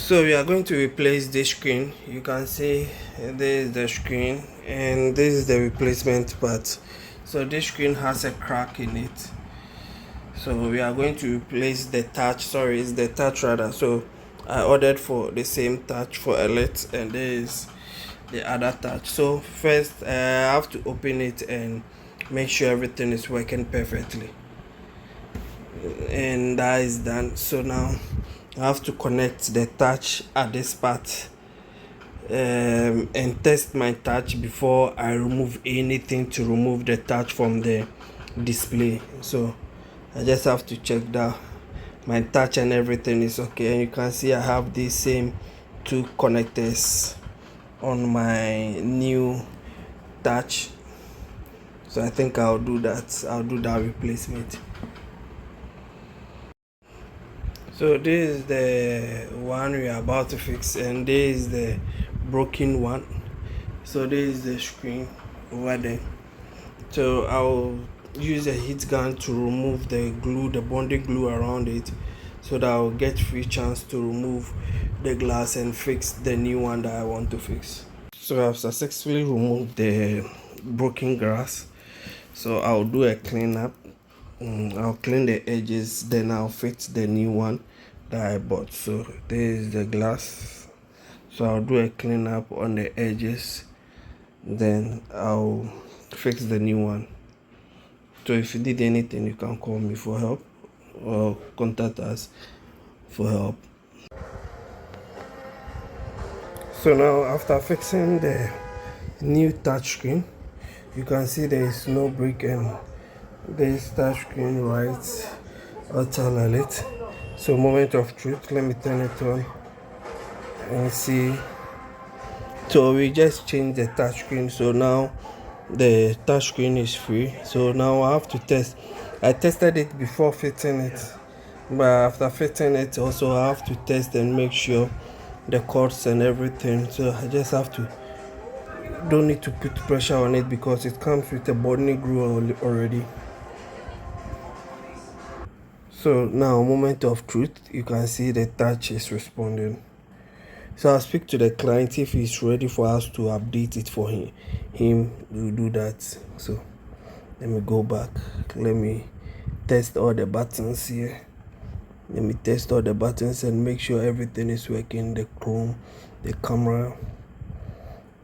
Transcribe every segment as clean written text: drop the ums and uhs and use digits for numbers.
So we are going to replace this screen. You can see this is the screen and this is the replacement part. So this screen has a crack in it, so we are going to replace the touch. Sorry, it's the touch rather. So I ordered for the same touch for Elite, and this is the other touch. So first I have to open it and make sure everything is working perfectly, and that is done. So now I have to connect the touch at this part and test my touch before I remove anything to remove the touch from the display. So I just have to check that my touch and everything is okay, and you can see I have these same two connectors on my new touch. So I think I'll do that replacement. So this is the one we are about to fix, and this is the broken one. So this is the screen over there. So I'll use a heat gun to remove the glue, the bonding glue around it, so that I'll get free chance to remove the glass and fix the new one that I want to fix. So I've successfully removed the broken glass. So I'll do a cleanup. I'll clean the edges, then I'll fit the new one that I bought. So this is the glass. So I'll do a cleanup on the edges, then I'll fix the new one. So if you need anything, you can call me for help or contact us for help. So now after fixing the new touchscreen, you can see there is no brick and this touchscreen writes Autel Elite. So moment of truth, let me turn it on and see. So we just changed the touchscreen, so now the touchscreen is free. So now I have to test. I tested it before fitting it, but after fitting it also I have to test and make sure the cords and everything. So I just have to, don't need to put pressure on it because it comes with a bonding glue already. So now moment of truth, you can see the touch is responding. So I'll speak to the client. If he's ready for us to update it for him will do that. So let me go back, let me test all the buttons here. Let me test all the buttons and make sure everything is working, the chrome, the camera.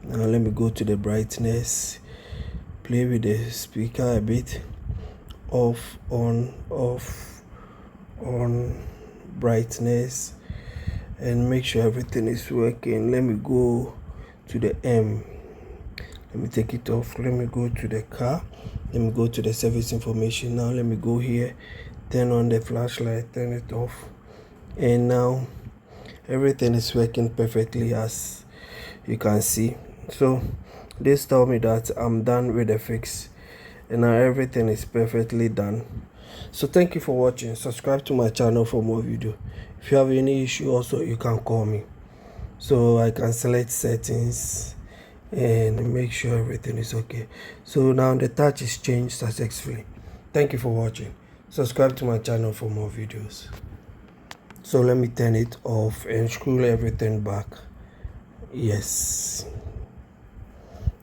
Now let me go to the brightness, play with the speaker a bit, off, on, brightness, and make sure everything is working. Let me go to the M, let me take it off. Let me go to the car, let me go to the service information. Now let me go here, turn on the flashlight, turn it off, and now everything is working perfectly as you can see. So this tell me that I'm done with the fix, and now everything is perfectly done. So thank you for watching. Subscribe to my channel for more video. If you have any issue also, you can call me so I can select settings and make sure everything is okay. So now the touch is changed successfully. Thank you for watching. Subscribe to my channel for more videos. So let me turn it off and screw everything back. Yes,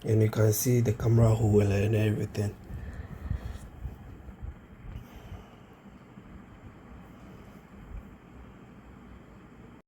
and you can see the camera hole and everything.